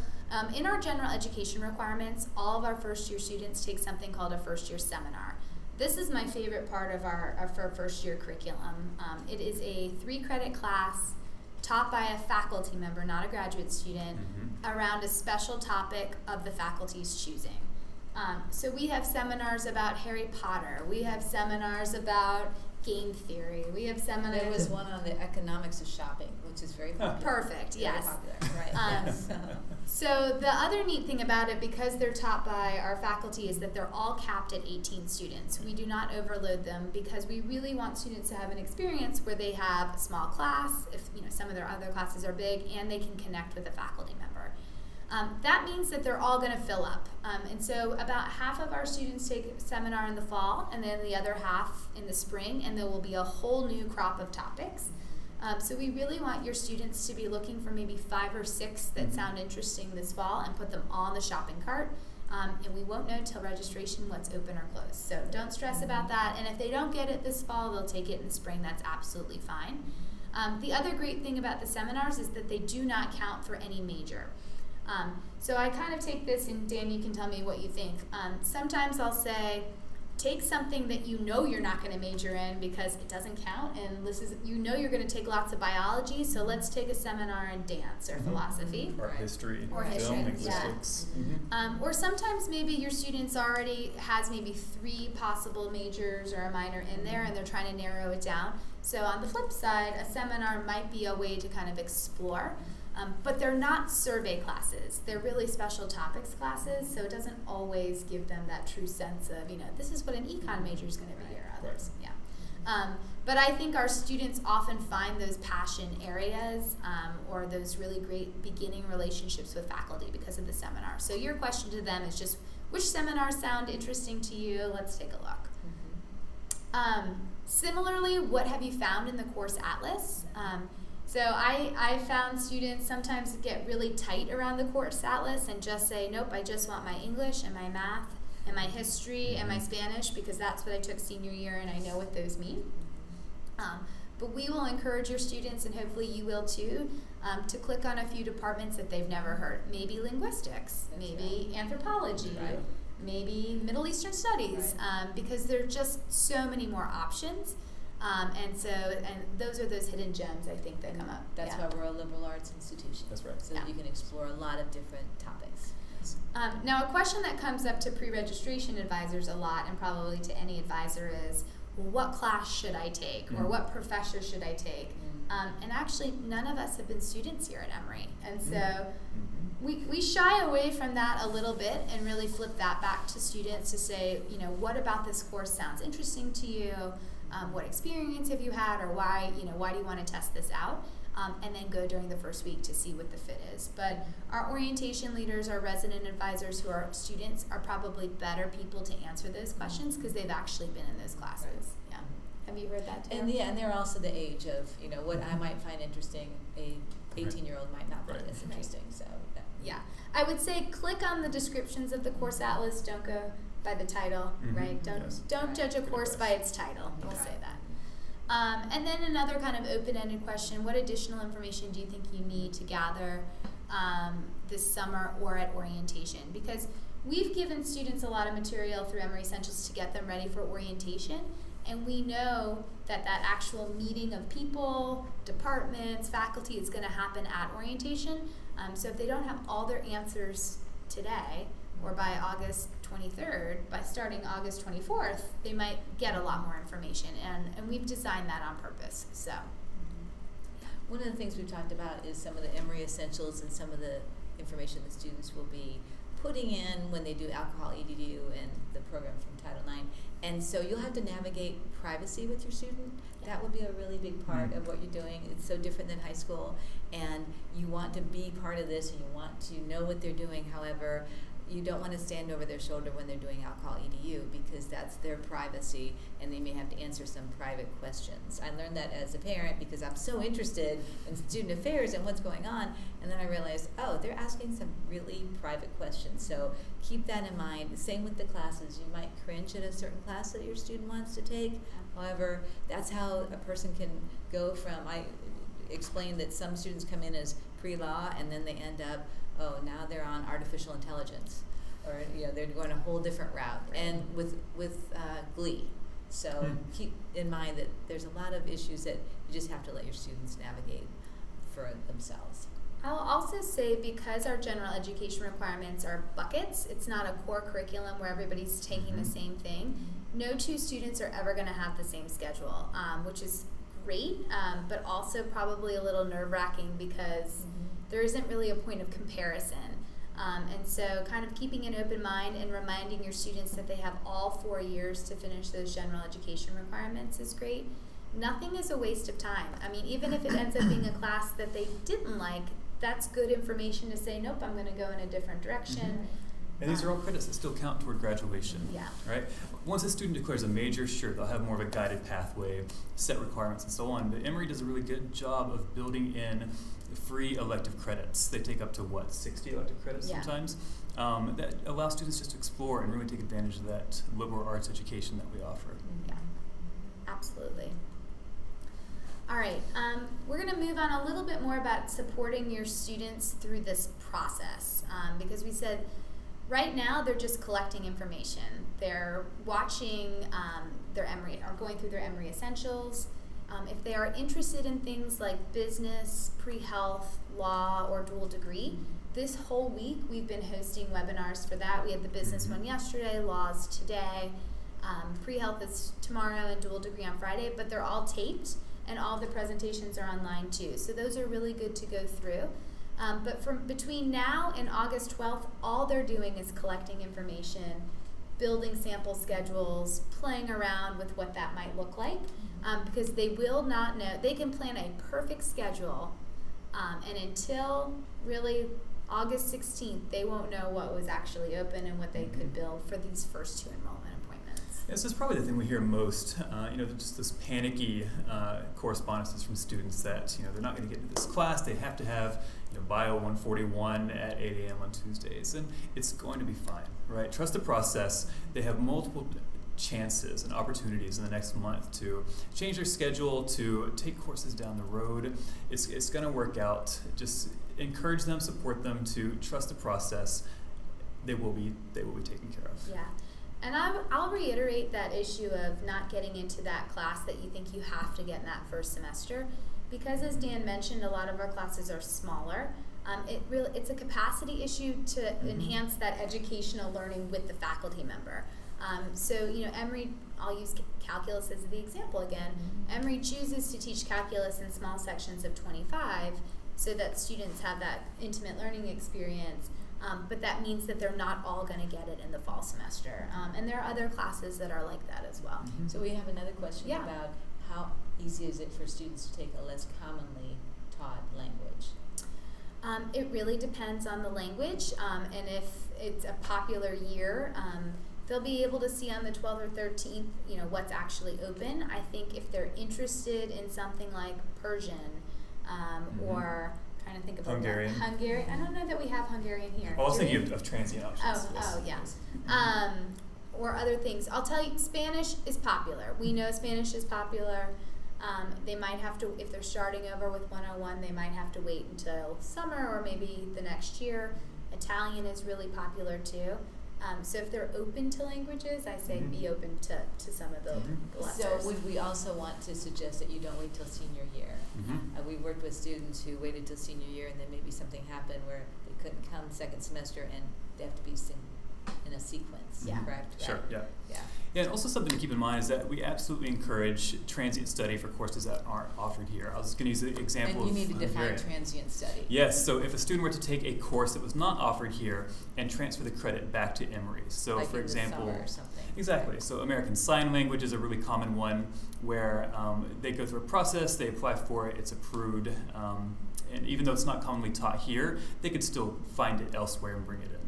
in our general education requirements, all of our first year students take something called a first year seminar. This is my favorite part of our first year curriculum. It is a 3-credit class taught by a faculty member, not a graduate student, around a special topic of the faculty's choosing. So we have seminars about Harry Potter. We have seminars about game theory. We have seminars. There was one on the economics of shopping, which is very popular. Perfect, yes. Very popular, right. So the other neat thing about it, because they're taught by our faculty, is that they're all capped at 18 students. We do not overload them because we really want students to have an experience where they have a small class, if some of their other classes are big, and they can connect with a faculty member. That means that they're all going to fill up. And so about half of our students take a seminar in the fall, and then the other half in the spring, and there will be a whole new crop of topics. So we really want your students to be looking for maybe 5 or 6 that sound interesting this fall and put them on the shopping cart. And we won't know till registration what's open or closed. So don't stress about that. And if they don't get it this fall, they'll take it in the spring. That's absolutely fine. The other great thing about the seminars is that they do not count for any major. So I kind of take this, and Dan, you can tell me what you think. Sometimes I'll say, take something that you know you're not going to major in because it doesn't count, and this is you're going to take lots of biology, so let's take a seminar in dance or philosophy. Or history. Or history, film, linguistics. Or sometimes maybe your students already has maybe 3 possible majors or a minor in there, and they're trying to narrow it down. So on the flip side, a seminar might be a way to kind of explore. But they're not survey classes. They're really special topics classes, so it doesn't always give them that true sense of, this is what an econ major is going to be or others. Yeah. But I think our students often find those passion areas or those really great beginning relationships with faculty because of the seminar. So your question to them is just, which seminars sound interesting to you? Let's take a look. Similarly, what have you found in the course atlas? So I found students sometimes get really tight around the course atlas and just say, nope, I just want my English and my math and my history and my Spanish because that's what I took senior year and I know what those mean. But we will encourage your students, and hopefully you will too, to click on a few departments that they've never heard. Maybe linguistics, maybe anthropology, maybe Middle Eastern studies, because there are just so many more options. And those are those hidden gems, I think, that come up. That's why we're a liberal arts institution. That's right. So that you can explore a lot of different topics. Now, a question that comes up to pre-registration advisors a lot, and probably to any advisor, is, well, what class should I take, or what professor should I take? And actually, none of us have been students here at Emory, and so we shy away from that a little bit and really flip that back to students to say, what about this course sounds interesting to you? What experience have you had, or why do you want to test this out? and then go during the first week to see what the fit is. But our orientation leaders, our resident advisors who are students, are probably better people to answer those questions because they've actually been in those classes. Right. Yeah. Have you heard that too? And they're also the age of, what I might find interesting, a 18-year-old might not find as interesting. So yeah, I would say click on the descriptions of the course atlas. Don't go by the title, right? Don't judge a course by its title. We'll say that. And then another kind of open-ended question: what additional information do you think you need to gather this summer or at orientation? Because we've given students a lot of material through Emory Essentials to get them ready for orientation, and we know that actual meeting of people, departments, faculty is going to happen at orientation. So if they don't have all their answers today or by August 23rd, by starting August 24th, they might get a lot more information, and we've designed that on purpose. So one of the things we've talked about is some of the Emory Essentials and some of the information the students will be putting in when they do alcohol EDU and the program from Title IX. And so you'll have to navigate privacy with your student. That will be a really big part of what you're doing. It's so different than high school, and you want to be part of this and you want to know what they're doing. However, you don't want to stand over their shoulder when they're doing alcohol EDU because that's their privacy and they may have to answer some private questions. I learned that as a parent because I'm so interested in student affairs and what's going on, and then I realized, oh, they're asking some really private questions. So keep that in mind. Same with the classes. You might cringe at a certain class that your student wants to take. However, that's how a person can go from, I explained that some students come in as pre-law and then they end up, now they're on artificial intelligence, or they're going a whole different route, and with glee. So keep in mind that there's a lot of issues that you just have to let your students navigate for themselves. I'll also say, because our general education requirements are buckets, it's not a core curriculum where everybody's taking the same thing. No two students are ever going to have the same schedule, which is great, but also probably a little nerve-wracking because there isn't really a point of comparison. And so kind of keeping an open mind and reminding your students that they have all 4 years to finish those general education requirements is great. Nothing is a waste of time. I mean, even if it ends up being a class that they didn't like, that's good information to say, nope, I'm going to go in a different direction. And these are all credits that still count toward graduation, right? Once a student declares a major, sure, they'll have more of a guided pathway, set requirements, and so on. But Emory does a really good job of building in free elective credits. They take up to, 60 elective credits sometimes? That allow students just to explore and really take advantage of that liberal arts education that we offer. Yeah, absolutely. All right, we're going to move on a little bit more about supporting your students through this process, because we said right now they're just collecting information. They're watching their Emory, or going through their Emory Essentials. If they are interested in things like business, pre-health, law, or dual degree, this whole week we've been hosting webinars for that. We had the business one yesterday, laws today, pre-health is tomorrow, and dual degree on Friday, but they're all taped and all the presentations are online too. So those are really good to go through. But from between now and August 12th, all they're doing is collecting information, building sample schedules, playing around with what that might look like, because they will not know. They can plan a perfect schedule, and until really August 16th, they won't know what was actually open and what they could build for these first 2 enrollment appointments. This is probably the thing we hear most, just this panicky correspondences from students that, they're not going to get into this class. They have to have, Bio 141 at 8 a.m. on Tuesdays, and it's going to be fine, right? Trust the process. They have multiple chances and opportunities in the next month to change their schedule, to take courses down the road. It's going to work out. Just encourage them, support them, to trust the process. They will be taken care of. Yeah. And I'll reiterate that issue of not getting into that class that you think you have to get in that first semester, because as Dan mentioned, a lot of our classes are smaller. It's a capacity issue to enhance that educational learning with the faculty member. Emory, I'll use calculus as the example again. Emory chooses to teach calculus in small sections of 25 so that students have that intimate learning experience. But that means that they're not all going to get it in the fall semester. And there are other classes that are like that as well. So we have another question about how easy is it for students to take a less commonly taught language? It really depends on the language, and if it's a popular year, they'll be able to see on the 12th or 13th, what's actually open. I think if they're interested in something like Persian, or trying to think of Hungarian. Hungarian. I don't know that we have Hungarian here. Oh, I was thinking of transient options. Yeah. Or other things. I'll tell you, Spanish is popular. We know Spanish is popular. They might have to, if they're starting over with 101, they might have to wait until summer or maybe the next year. Italian is really popular too. So if they're open to languages, I say be open to some of the lessons. So would we also want to suggest that you don't wait till senior year? We've worked with students who waited till senior year and then maybe something happened where they couldn't come second semester and they have to be in a sequence, correct? Sure, yeah. Yeah, and also something to keep in mind is that we absolutely encourage transient study for courses that aren't offered here. I was going to use the example And you need to define Hungarian. transient study. Yes, so if a student were to take a course that was not offered here and transfer the credit back to Emory, so Like for in the example, summer or something. Exactly. So American Sign Language is a really common one where they go through a process, they apply for it, it's approved, and even though it's not commonly taught here, they could still find it elsewhere and bring it in.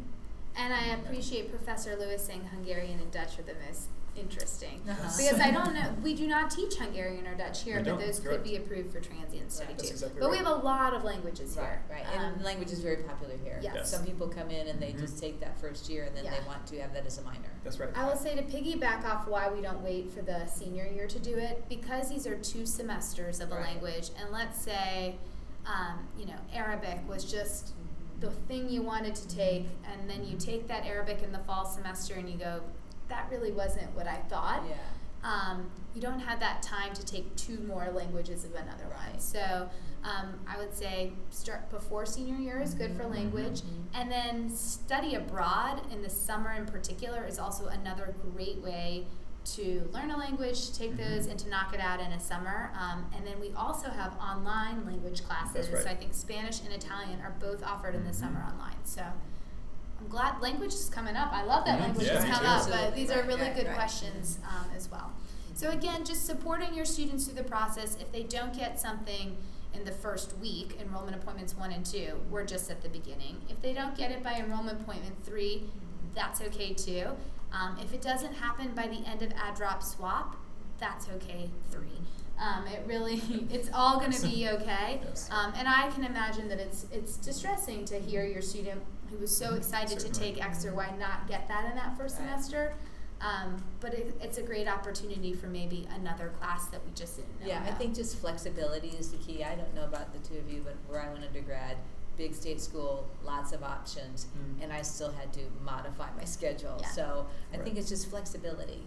And I appreciate Professor Lewis saying Hungarian and Dutch are the most interesting. Uh-huh. Because I don't know, we do not teach Hungarian or Dutch here, We but don't, those could correct. be approved for transient study That's too. exactly But we right. have a lot of languages Right, here. right. And language is very popular here. Yes. Some people come in and they just take that first year and then Yeah. they want to have that as a minor. That's right. I will say to piggyback off why we don't wait for the senior year to do it, because these are 2 semesters of a Right. language, and let's say, Arabic was just the thing you wanted to take, and then you take that Arabic in the fall semester and you go, that really wasn't what I thought. Yeah. You don't have that time to take 2 more languages of another one. Right. So I would say start before senior year is good for language. And then study abroad in the summer in particular is also another great way to learn a language, to take those and to knock it out in a summer. And then we also have online language classes. That's right. So I think Spanish and Italian are both offered in the summer online. So I'm glad language is coming up. I love that language Yeah, has me come too. up, but Absolutely. these are really Right, good right. questions as well. So again, just supporting your students through the process. If they don't get something in the first week, enrollment appointments 1 and 2, we're just at the beginning. If they don't get it by enrollment appointment 3, that's okay too. If it doesn't happen by the end of Dropswaps, that's okay 3. It really, it's all going to be okay. Yes. And I can imagine that it's distressing to hear your student who was so excited to Certainly. take X or Y not get that in that first Right. semester. But it's a great opportunity for maybe another class that we just didn't know Yeah, I about. think just flexibility is the key. I don't know about the 2 of you, but where I went undergrad, big state school, lots of options, and I still had to modify my schedule. Yeah. So I Right. think it's just flexibility,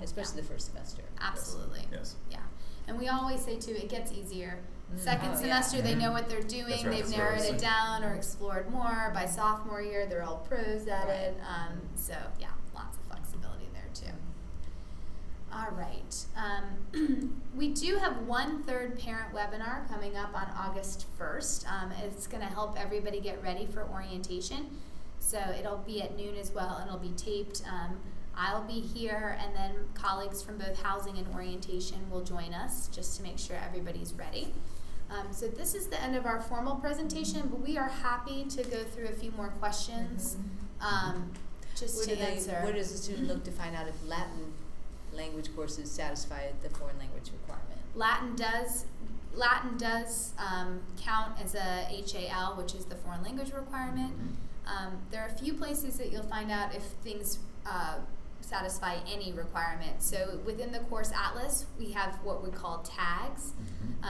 especially the first semester. Absolutely. Yes. Yeah. And we always say too, it gets easier. Second Oh, yeah. semester, they know what they're doing. That's right, They've that's narrowed right. it down or explored more. By sophomore year, they're all pros at Right. it. So yeah, lots of flexibility there too. All right. We do have 1/3 parent webinar coming up on August 1st. It's going to help everybody get ready for orientation. So it'll be at noon as well, and it'll be taped. I'll be here, and then colleagues from both housing and orientation will join us just to make sure everybody's ready. So this is the end of our formal presentation, but we are happy to go through a few more questions just Where to do answer. where does the student look to find out if Latin language courses satisfy the foreign language requirement? Latin does count as a HAL, which is the foreign language requirement. There are a few places that you'll find out if things satisfy any requirement. So within the course atlas, we have what we call tags.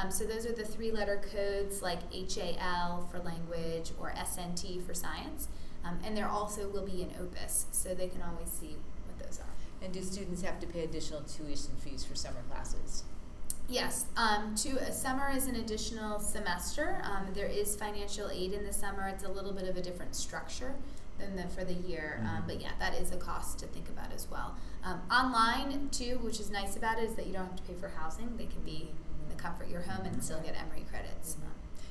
So those are the 3-letter codes like HAL for language or SNT for science. And there also will be an opus, so they can always see what those are. And do students have to pay additional tuition fees for summer classes? Yes, summer is an additional semester. There is financial aid in the summer. It's a little bit of a different structure than for the year, but yeah, that is a cost to think about as well. Online too, which is nice about it, is that you don't have to pay for housing. They can be in the comfort of your home and still get Emory credits.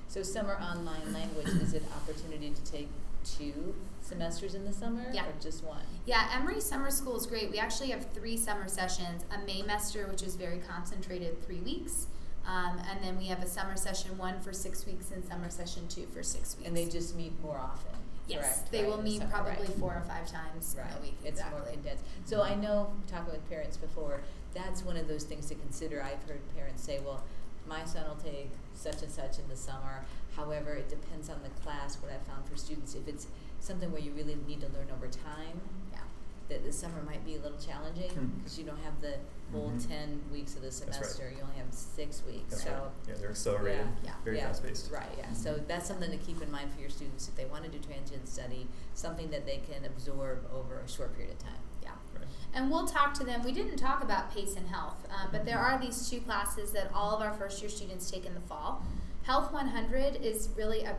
So summer online language, is it opportunity to take 2 semesters in the summer Yeah. or just 1? Yeah, Emory Summer School is great. We actually have 3 summer sessions, a Maymester, which is very concentrated, 3 weeks, And then we have a summer session 1 for 6 weeks and summer session 2 for 6 weeks. And they just meet more often. Yes, correct? they Right, will in the meet summer, probably right. 4 or 5 times Right. a week. It's exactly. more condensed. So I know, talking with parents before, that's one of those things to consider. I've heard parents say, well, my son will take such and such in the summer. However, it depends on the class. What I found for students, if it's something where you really need to learn over time, Yeah. that the summer might be a little challenging because you don't have the whole 10 weeks of the right. semester. You only have 6 weeks. That's so right. Yeah, they're accelerated, Yeah. very yeah, fast-paced. Right, yeah. So that's something to keep in mind for your students if they want to do transient study, something that they can absorb over a short period of time. Yeah. Right. And we'll talk to them. We didn't talk about PACE and Health, but there are these 2 classes that all of our first year students take in the fall. Health 100 is really a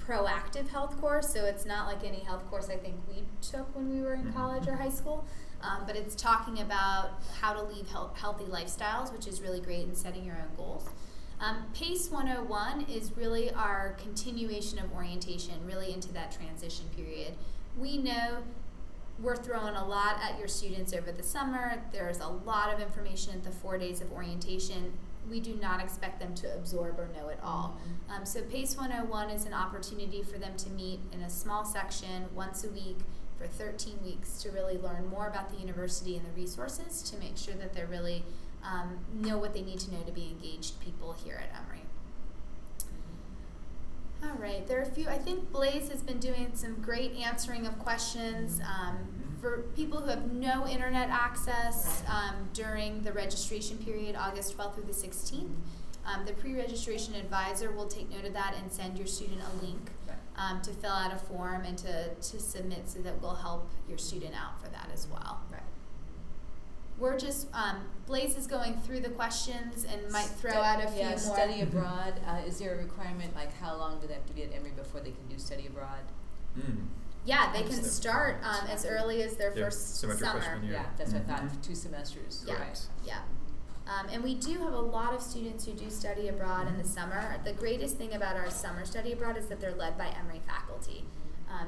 proactive health course, so it's not like any health course I think we took when we were in college or high school, but it's talking about how to lead healthy lifestyles, which is really great in setting your own goals. PACE 101 is really our continuation of orientation, really into that transition period. We know we're throwing a lot at your students over the summer. There's a lot of information at the 4 days of orientation. We do not expect them to absorb or know it all. So PACE 101 is an opportunity for them to meet in a small section once a week for 13 weeks to really learn more about the university and the resources to make sure that they really know what they need to know to be engaged people here at Emory. All right, there are a few. I think Blaze has been doing some great answering of questions for people who have no internet access during the registration period, August 12th through the 16th. The pre-registration advisor will take note of that and send your student a link to fill out a form and to submit, so that we'll help your student out for that as well. Right. We're just, Blaze is going through the questions and might throw out a few more. Study abroad. Is there a requirement, like how long do they have to be at Emory before they can do study abroad? Yeah, they can Understood. start as early as their Their first semester summer. freshman year. Yeah, that's what I thought. 2 semesters. Yeah. Right. Yeah. And we do have a lot of students who do study abroad in the summer. The greatest thing about our summer study abroad is that they're led by Emory faculty.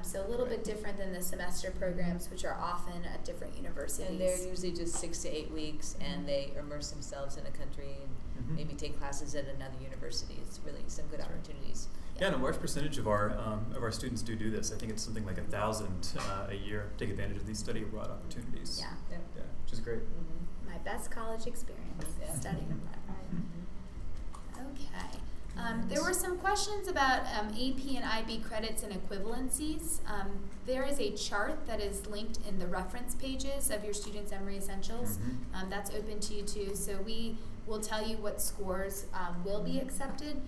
So a little bit different than the semester programs, which are often at different universities. And they're usually just 6 to 8 weeks, and they immerse themselves in a country and maybe take classes at another university. It's really some good opportunities. Yeah, and a large percentage of our students do this. I think it's something like 1,000 a year take advantage of these study abroad opportunities. Yeah. Yep. Yeah, which is great. My best college experience, Yeah. studying abroad. Okay. There were some questions about AP and IB credits and equivalencies. There is a chart that is linked in the reference pages of your students' Emory Essentials. That's open to you too. So we will tell you what scores will be accepted.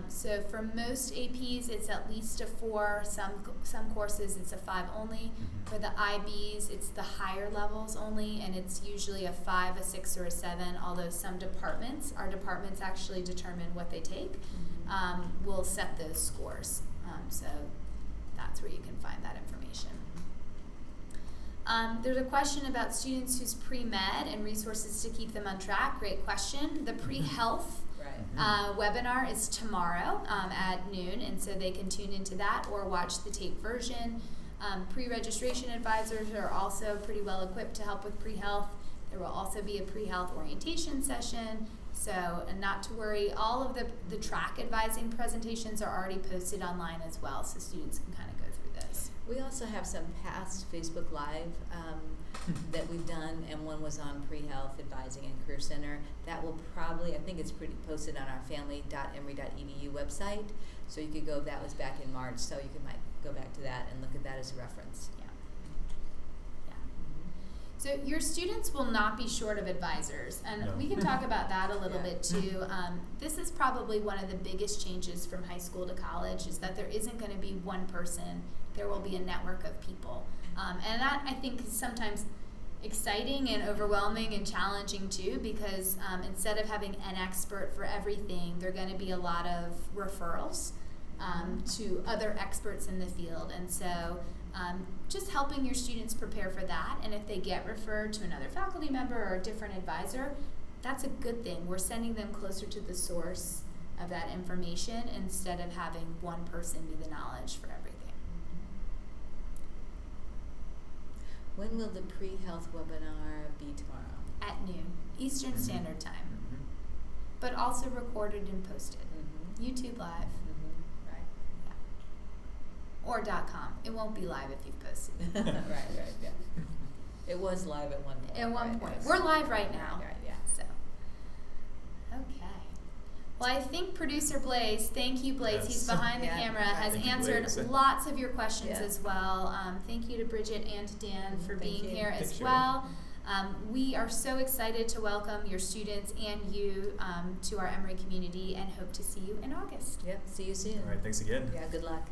So for most APs, it's at least a 4. Some courses, it's a 5 only. For the IBs, it's the higher levels only, and it's usually a 5, a 6, or a 7. Although some departments, our departments actually determine what they take, will set those scores. So that's where you can find that information. There's a question about students who's pre-med and resources to keep them on track. Great question. The pre-health webinar is tomorrow at noon, and so they can tune into that or watch the tape version. Pre-registration advisors are also pretty well equipped to help with pre-health. There will also be a pre-health orientation session. So, and not to worry, all of the track advising presentations are already posted online as well, so students can kind of go through those. We also have some past Facebook Live that we've done, and one was on pre-health advising and career center. That will probably, I think it's pretty posted on our family.emory.edu website. So you could go, that was back in March, so you might go back to that and look at that as a reference. Yeah. Yeah. So your students will not be short of advisors, and we can talk about that a little bit too. This is probably one of the biggest changes from high school to college, is that there isn't going to be one person. There will be a network of people. And that, I think, is sometimes exciting and overwhelming and challenging too, because instead of having an expert for everything, there are going to be a lot of referrals to other experts in the field. And so just helping your students prepare for that, and if they get referred to another faculty member or a different advisor, that's a good thing. We're sending them closer to the source of that information instead of having one person be the knowledge for everything. When will the pre-health webinar be tomorrow? At noon, Eastern Standard Time. but also recorded and posted. YouTube Live. Right. Or .com. It won't be live if you've posted. Right, yeah. It was live at one point. At one right? point. Yes. We're live right now. Right, yeah. So, okay. Well, I think producer Blaze, thank you, Blaze, Yes. he's behind the Yeah. camera, has Thank you, answered Blaze. lots of your questions Yeah. as well. Thank you to Bridget and to Dan for Thank being you. here Thanks, as Sherry. well. We are so excited to welcome your students and you to our Emory community and hope to see you in August. Yep, see you soon. All right, thanks again. Yeah, good luck.